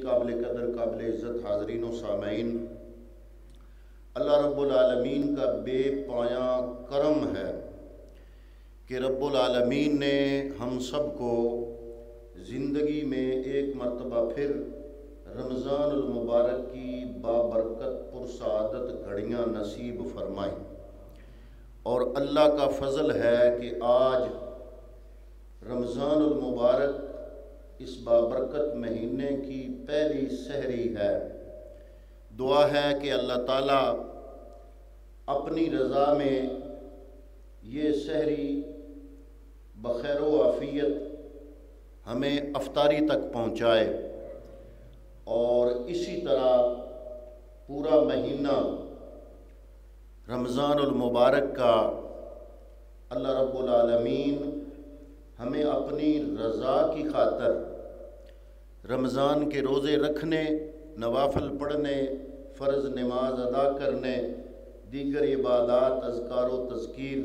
قابل قدر قابل عزت حاضرین و سامعین، اللہ رب العالمین کا بے پایاں کرم ہے کہ رب العالمین نے ہم سب کو زندگی میں ایک مرتبہ پھر رمضان المبارک کی بابرکت پرسعادت گھڑیاں نصیب فرمائیں، اور اللہ کا فضل ہے کہ آج رمضان المبارک اس بابرکت مہینے کی پہلی سحری ہے۔ دعا ہے کہ اللہ تعالیٰ اپنی رضا میں یہ سحری بخیر و عافیت ہمیں افطاری تک پہنچائے، اور اسی طرح پورا مہینہ رمضان المبارک کا اللہ رب العالمین ہمیں اپنی رضا کی خاطر رمضان کے روزے رکھنے، نوافل پڑھنے، فرض نماز ادا کرنے، دیگر عبادات، اذکار و تذکیر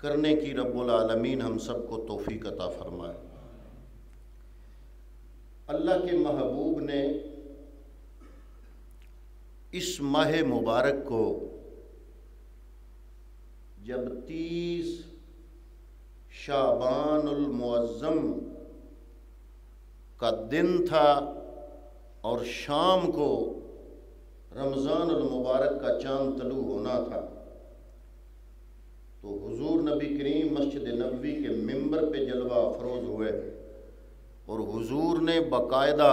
کرنے کی رب العالمین ہم سب کو توفیق عطا فرمائے۔ اللہ کے محبوب نے اس ماہ مبارک کو جب 30 شعبان المعظم کا دن تھا اور شام کو رمضان المبارک کا چاند طلوع ہونا تھا، تو حضور نبی کریم مسجد نبوی کے ممبر پہ جلوہ افروز ہوئے، اور حضور نے باقاعدہ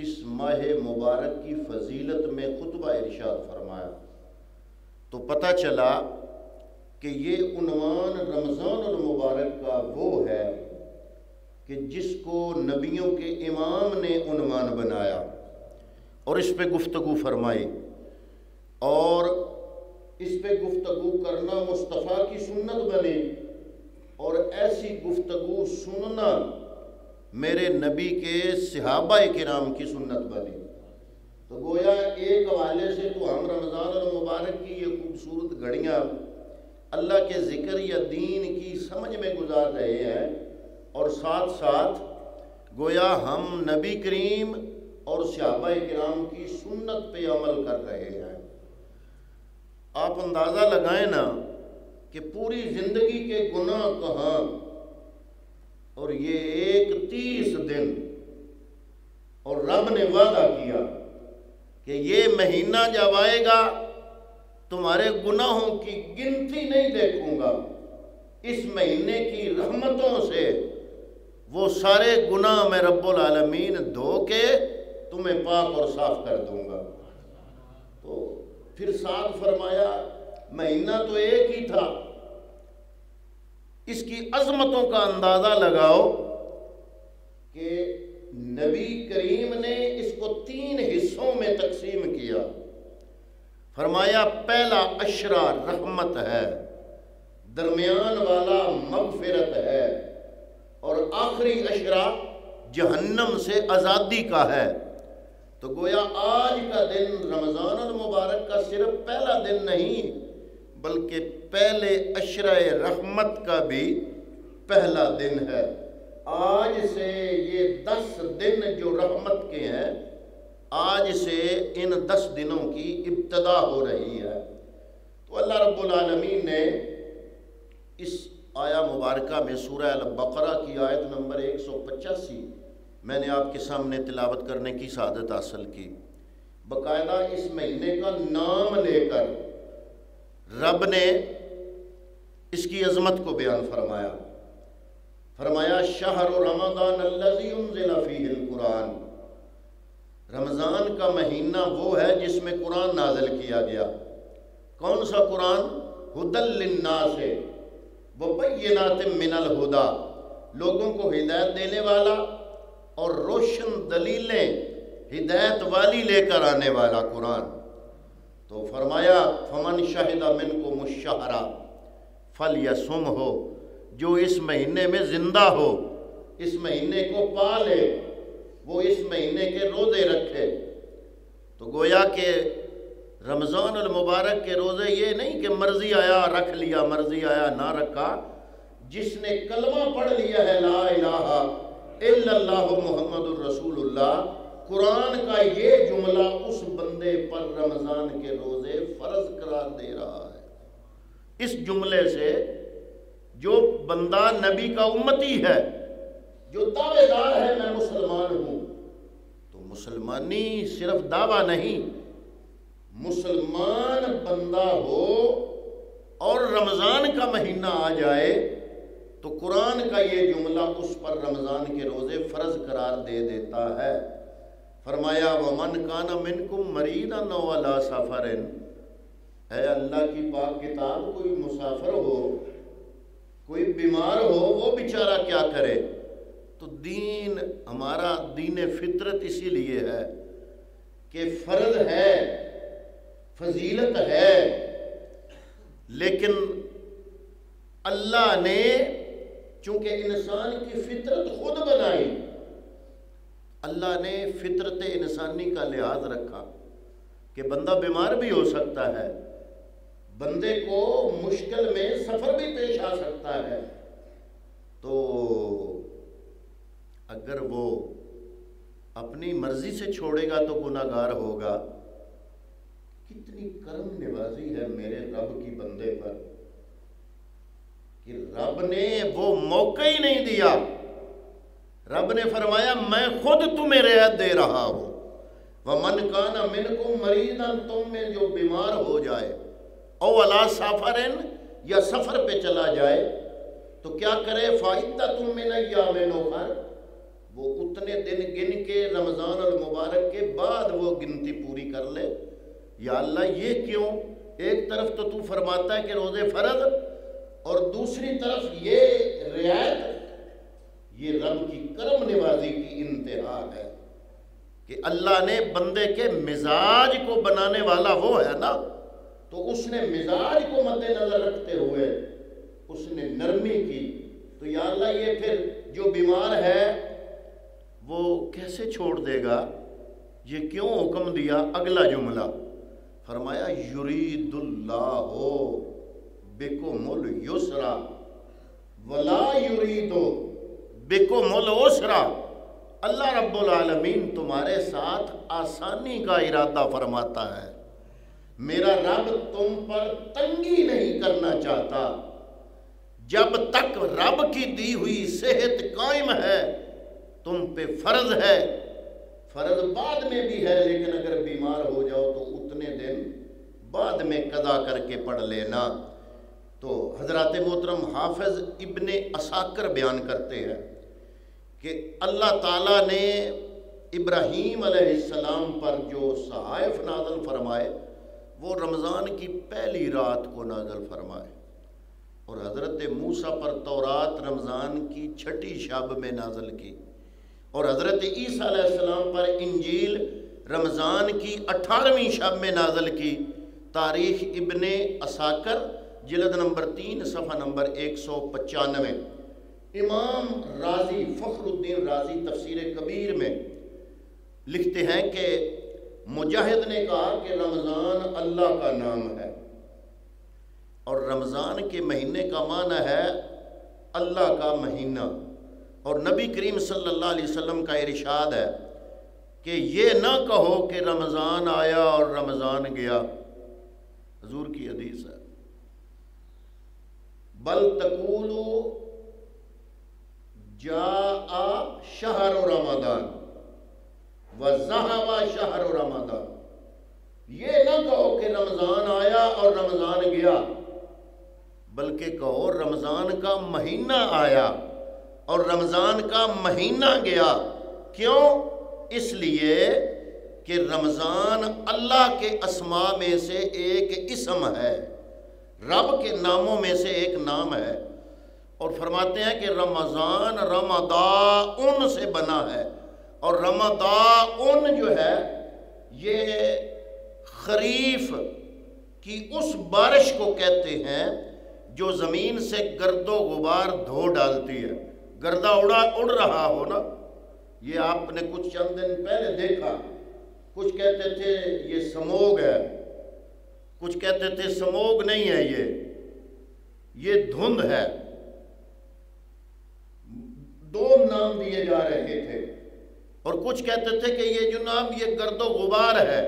اس ماہ مبارک کی فضیلت میں خطبہ ارشاد فرمایا۔ تو پتہ چلا کہ یہ عنوان رمضان المبارک کا وہ ہے کہ جس کو نبیوں کے امام نے عنوان بنایا اور اس پہ گفتگو فرمائی، اور اس پہ گفتگو کرنا مصطفیٰ کی سنت بنی، اور ایسی گفتگو سننا میرے نبی کے صحابہ کرام کی سنت بنی۔ تو گویا ایک حوالے سے تو ہم رمضان المبارک کی یہ خوبصورت گھڑیاں اللہ کے ذکر یا دین کی سمجھ میں گزار رہے ہیں، اور ساتھ ساتھ گویا ہم نبی کریم اور صحابہ کرام کی سنت پہ عمل کر رہے ہیں۔ آپ اندازہ لگائیں نا کہ پوری زندگی کے گناہ کہاں، اور یہ ایک 30 دن، اور رب نے وعدہ کیا کہ یہ مہینہ جب آئے گا تمہارے گناہوں کی گنتی نہیں دیکھوں گا، اس مہینے کی رحمتوں سے وہ سارے گناہ میں رب العالمین دھو کے تمہیں پاک اور صاف کر دوں گا۔ تو پھر ساتھ فرمایا مہینہ تو ایک ہی تھا، اس کی عظمتوں کا اندازہ لگاؤ کہ نبی کریم نے اس کو 3 حصوں میں تقسیم کیا۔ فرمایا پہلا عشرہ رحمت ہے، درمیان والا مغفرت ہے، اور آخری عشرہ جہنم سے آزادی کا ہے۔ تو گویا آج کا دن رمضان المبارک کا صرف پہلا دن نہیں، بلکہ پہلے عشرہ رحمت کا بھی پہلا دن ہے۔ آج سے یہ 10 دن جو رحمت کے ہیں، آج سے ان 10 دنوں کی ابتدا ہو رہی ہے۔ تو اللہ رب العالمین نے اس آیہ مبارکہ میں سورہ البقرہ کی آیت نمبر 185 میں نے آپ کے سامنے تلاوت کرنے کی سعادت حاصل کی۔ باقاعدہ اس مہینے کا نام لے کر رب نے اس کی عظمت کو بیان فرمایا۔ فرمایا شہر رمضان الذی انزل فیہ القرآن، رمضان کا مہینہ وہ ہے جس میں قرآن نازل کیا گیا۔ کون سا قرآن؟ ھدی للناس وبینات من الہدی، لوگوں کو ہدایت دینے والا اور روشن دلیلیں ہدایت والی لے کر آنے والا قرآن۔ تو فرمایا فمن شہد منکم الشہر فلیصمہ، جو اس مہینے میں زندہ ہو، اس مہینے کو پا لے، وہ اس مہینے کے روزے رکھے۔ تو گویا کہ رمضان المبارک کے روزے یہ نہیں کہ مرضی آیا رکھ لیا، مرضی آیا نہ رکھا۔ جس نے کلمہ پڑھ لیا ہے لا الہ الا اللہ محمد الرسول اللہ، قرآن کا یہ جملہ اس بندے پر رمضان کے روزے فرض قرار دے رہا ہے۔ اس جملے سے جو بندہ نبی کا امتی ہے، جو دعوے دار ہے میں مسلمان ہوں، تو مسلمانی صرف دعویٰ نہیں، مسلمان بندہ ہو اور رمضان کا مہینہ آ جائے تو قرآن کا یہ جملہ اس پر رمضان کے روزے فرض قرار دے دیتا ہے۔ فرمایا وَمَنْ كَانَ مِنْكُمْ مَرِيضًا أَوْ عَلَىٰ سَفَرٍ، اے اللہ کی پاک کتاب، کوئی مسافر ہو، کوئی بیمار ہو، وہ بیچارہ کیا کرے؟ تو دین ہمارا دین فطرت اسی لیے ہے کہ فرض ہے، فضیلت ہے، لیکن اللہ نے چونکہ انسان کی فطرت خود بنائی، اللہ نے فطرت انسانی کا لحاظ رکھا کہ بندہ بیمار بھی ہو سکتا ہے، بندے کو مشکل میں سفر بھی پیش آ سکتا ہے، تو اگر وہ اپنی مرضی سے چھوڑے گا تو گناہگار ہوگا۔ کتنی کرم نوازی ہے میرے رب کی بندے پر کہ رب نے وہ موقع ہی نہیں دیا۔ رب نے فرمایا میں خود تمہیں رعایت دے رہا ہوں۔ وَمَنْ كَانَ مِنْكُمْ مَرِيضًا، تم میں جو بیمار ہو جائے، او عَلَىٰ سَفَرٍ، یا سفر پہ چلا جائے، تو کیا کرے؟ فَعِدَّةٌ مِّنْ أَيَّامٍ أُخَرَ، وہ اتنے دن گن کے رمضان المبارک کے بعد وہ گنتی پوری کر لے۔ یا اللہ یہ کیوں؟ ایک طرف تو فرماتا ہے کہ روزے فرض، اور دوسری طرف یہ رعایت، یہ رب کی کرم نوازی کی انتہا ہے کہ اللہ نے بندے کے مزاج کو بنانے والا وہ ہے نا، تو اس نے مزاج کو مد نظر رکھتے ہوئے اس نے نرمی کی۔ تو یا اللہ یہ پھر جو بیمار ہے وہ کیسے چھوڑ دے گا؟ یہ کیوں حکم دیا؟ اگلا جملہ فرمایا یرید اللہ بکم الیسر ولا یرید بکم العسر، اللہ رب العالمین تمہارے ساتھ آسانی کا ارادہ فرماتا ہے، میرا رب تم پر تنگی نہیں کرنا چاہتا۔ جب تک رب کی دی ہوئی صحت قائم ہے تم پہ فرض ہے، فرض بعد میں بھی ہے، لیکن اگر بیمار ہو جاؤ تو اتنے دن بعد میں قضا کر کے پڑھ لینا۔ تو حضرات محترم حافظ ابن عساکر بیان کرتے ہیں کہ اللہ تعالیٰ نے ابراہیم علیہ السلام پر جو صحائف نازل فرمائے وہ رمضان کی پہلی رات کو نازل فرمائے، اور حضرت موسیٰ پر تورات رمضان کی چھٹی شب میں نازل کی، اور حضرت عیسیٰ علیہ السلام پر انجیل رمضان کی 18ویں شب میں نازل کی۔ تاریخ ابن عساکر جلد نمبر 3 صفحہ نمبر 195۔ امام رازی، فخر الدین رازی تفسیر کبیر میں لکھتے ہیں کہ مجاہد نے کہا کہ رمضان اللہ کا نام ہے، اور رمضان کے مہینے کا معنی ہے اللہ کا مہینہ، اور نبی کریم صلی اللہ علیہ وسلم کا ارشاد ہے کہ یہ نہ کہو کہ رمضان آیا اور رمضان گیا، حضور کی حدیث ہے، بل تقولو جاء شہر رمضان وذهب شہر رمضان، یہ نہ کہو کہ رمضان آیا اور رمضان گیا، بلکہ کہو رمضان کا مہینہ آیا اور رمضان کا مہینہ گیا۔ کیوں؟ اس لیے کہ رمضان اللہ کے اسماء میں سے ایک اسم ہے، رب کے ناموں میں سے ایک نام ہے، اور فرماتے ہیں کہ رمضان رمضان سے بنا ہے، اور رمضان جو ہے یہ خریف کی اس بارش کو کہتے ہیں جو زمین سے گرد و غبار دھو ڈالتی ہے۔ گردہ اڑ رہا ہو نا، یہ آپ نے کچھ چند دن پہلے دیکھا، کچھ کہتے تھے یہ سموگ ہے، کچھ کہتے تھے سموگ نہیں ہے، یہ دھند ہے، دو نام دیے جا رہے تھے، اور کچھ کہتے تھے کہ یہ جناب یہ گرد و غبار ہے،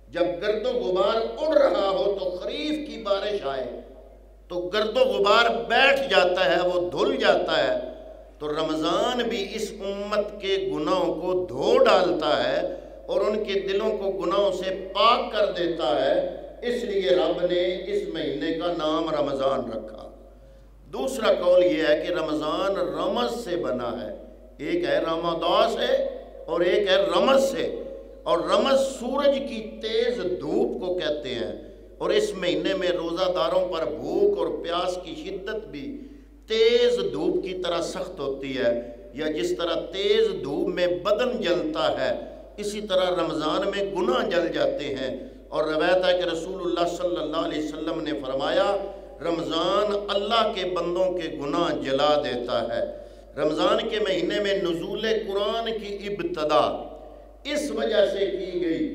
جب گرد و غبار اڑ رہا ہو تو خریف کی بارش آئے تو گرد و غبار بیٹھ جاتا ہے، وہ دھل جاتا ہے، تو رمضان بھی اس امت کے گناہوں کو دھو ڈالتا ہے اور ان کے دلوں کو گناہوں سے پاک کر دیتا ہے، اس لیے رب نے اس مہینے کا نام رمضان رکھا۔ دوسرا قول یہ ہے کہ رمضان رمض سے بنا ہے، ایک ہے رمضان سے اور ایک ہے رمض سے، اور رمض سورج کی تیز دھوپ کو کہتے ہیں، اور اس مہینے میں روزہ داروں پر بھوک اور پیاس کی شدت بھی تیز دھوپ کی طرح سخت ہوتی ہے، یا جس طرح تیز دھوپ میں بدن جلتا ہے اسی طرح رمضان میں گناہ جل جاتے ہیں۔ اور روایت ہے کہ رسول اللہ صلی اللہ علیہ وسلم نے فرمایا رمضان اللہ کے بندوں کے گناہ جلا دیتا ہے۔ رمضان کے مہینے میں نزول قرآن کی ابتدا اس وجہ سے کی گئی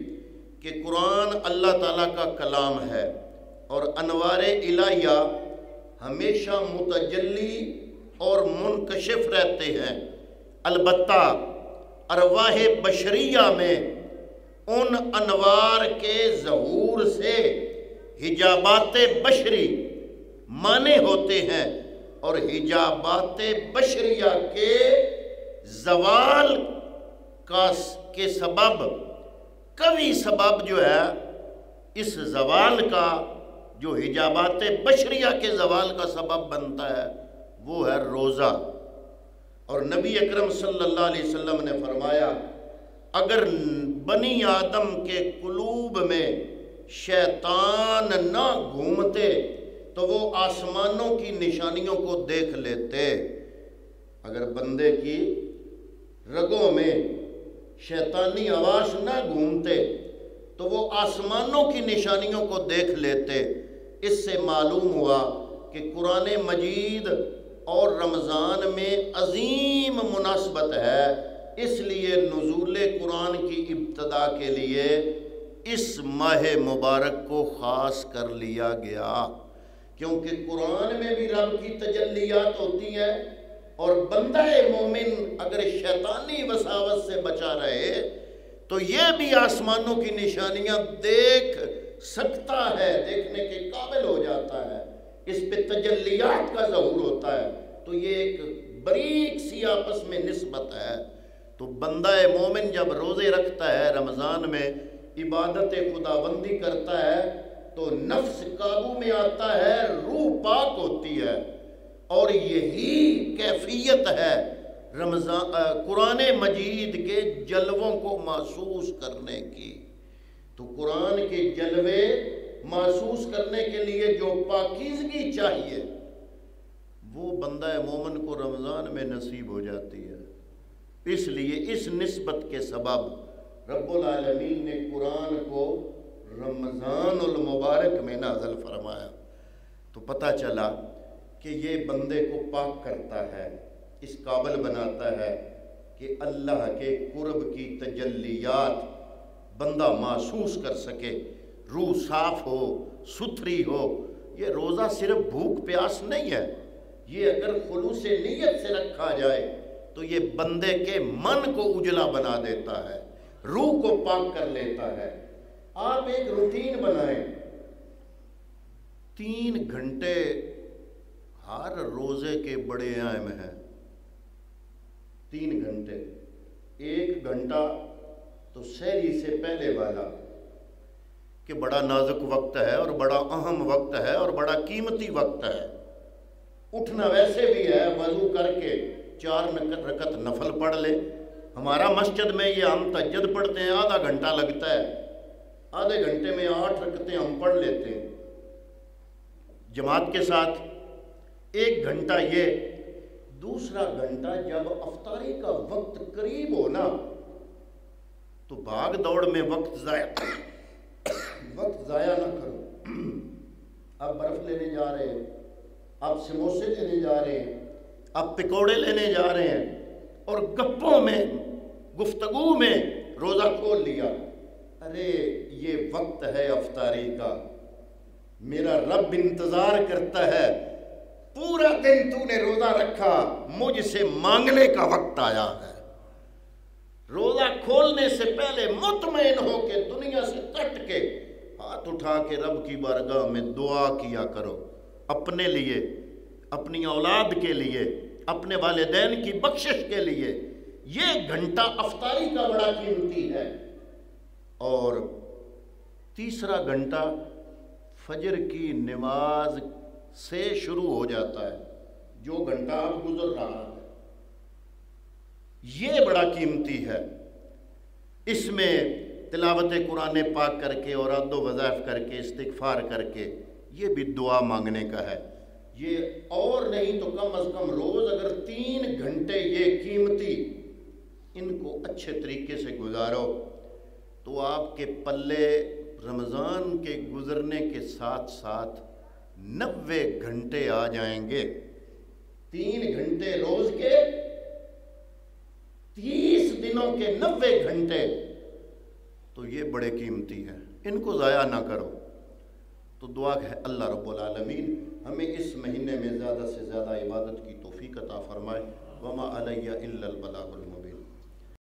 کہ قرآن اللہ تعالیٰ کا کلام ہے اور انوار الہیہ ہمیشہ متجلی اور منکشف رہتے ہیں، البتہ ارواح بشریہ میں ان انوار کے ظہور سے حجابات بشری مانے ہوتے ہیں، اور حجابات بشریہ کے زوال کے سبب قوی سبب جو ہے اس زوال کا، جو حجابات بشریہ کے زوال کا سبب بنتا ہے وہ ہے روزہ۔ اور نبی اکرم صلی اللہ علیہ وسلم نے فرمایا اگر بنی آدم کے قلوب میں شیطان نہ گھومتے تو وہ آسمانوں کی نشانیوں کو دیکھ لیتے۔ اگر بندے کی رگوں میں شیطانی آواز نہ گھومتے تو وہ آسمانوں کی نشانیوں کو دیکھ لیتے۔ اس سے معلوم ہوا کہ قرآن مجید اور رمضان میں عظیم مناسبت ہے، اس لیے نزول قرآن کی ابتدا کے لیے اس ماہ مبارک کو خاص کر لیا گیا، کیونکہ قرآن میں بھی رب کی تجلیات ہوتی ہیں، اور بندہ مومن اگر شیطانی وساوس سے بچا رہے تو یہ بھی آسمانوں کی نشانیاں دیکھ سکتا ہے، دیکھنے کے قابل ہو جاتا ہے، اس پہ تجلیات کا ظہور ہوتا ہے، تو یہ ایک باریک سی آپس میں نسبت ہے۔ تو بندہ مومن جب روزے رکھتا ہے، رمضان میں عبادت خداوندی کرتا ہے تو نفس قابو میں آتا ہے، روح پاک ہوتی ہے، اور یہی کیفیت ہے قرآن مجید کے جلووں کو محسوس کرنے کی۔ تو قرآن کے جلوے محسوس کرنے کے لیے جو پاکیزگی چاہیے وہ بندہ مومن کو رمضان میں نصیب ہو جاتی ہے۔ اس لیے اس نسبت کے سبب رب العالمین نے قرآن کو رمضان المبارک میں نازل فرمایا، تو پتہ چلا کہ یہ بندے کو پاک کرتا ہے، اس قابل بناتا ہے کہ اللہ کے قرب کی تجلیات بندہ محسوس کر سکے، روح صاف ہو، ستھری ہو۔ یہ روزہ صرف بھوک پیاس نہیں ہے، یہ اگر خلوص نیت سے رکھا جائے تو یہ بندے کے من کو اجلا بنا دیتا ہے، روح کو پاک کر لیتا ہے۔ آپ ایک روٹین بنائیں، 3 گھنٹے ہر روزے کے بڑے اہم ہیں، 3 گھنٹے، 1 گھنٹہ تو سحری سے پہلے والا کہ بڑا نازک وقت ہے اور بڑا اہم وقت ہے اور بڑا قیمتی وقت ہے۔ اٹھنا ویسے بھی ہے، وضو کر کے 4 رکعت نفل پڑھ لے۔ ہمارا مسجد میں یہ ہم تہجد پڑھتے ہیں، آدھا گھنٹہ لگتا ہے، آدھے گھنٹے میں 8 رکعتیں ہم پڑھ لیتے ہیں جماعت کے ساتھ۔ 1 گھنٹہ یہ، دوسرا گھنٹہ جب افطاری کا وقت قریب ہو نا تو بھاگ دوڑ میں وقت ضائع نہ کرو۔ آپ برف لینے جا رہے ہیں، آپ سموسے لینے جا رہے ہیں، آپ پکوڑے لینے جا رہے ہیں، اور گپوں میں گفتگو میں روزہ کھول لیا۔ ارے یہ وقت ہے افطاری کا، میرا رب انتظار کرتا ہے، پورا دن تو نے روزہ رکھا، مجھ سے مانگنے کا وقت آیا ہے۔ روزہ کھولنے سے پہلے مطمئن ہو کے دنیا سے کٹ کے ہاتھ اٹھا کے رب کی بارگاہ میں دعا کیا کرو، اپنے لیے، اپنی اولاد کے لیے، اپنے والدین کی بخشش کے لیے۔ یہ گھنٹہ افطاری کا بڑا قیمتی ہے۔ اور تیسرا گھنٹہ فجر کی نماز سے شروع ہو جاتا ہے، جو گھنٹہ اب گزر رہا ہے، یہ بڑا قیمتی ہے۔ اس میں تلاوت قرآن پاک کر کے اور عد و وظائف کر کے استغفار کر کے یہ بھی دعا مانگنے کا ہے۔ یہ اور نہیں تو کم از کم روز اگر 3 گھنٹے یہ قیمتی ان کو اچھے طریقے سے گزارو تو آپ کے پلے رمضان کے گزرنے کے ساتھ ساتھ 90 گھنٹے آ جائیں گے۔ 3 گھنٹے روز کے، 30 دنوں کے 90 گھنٹے، تو یہ بڑے قیمتی ہیں، ان کو ضائع نہ کرو۔ تو دعا ہے اللہ رب العالمین ہمیں اس مہینے میں زیادہ سے زیادہ عبادت کی توفیق عطا فرمائے۔ وما علی الا البلاغ المبین۔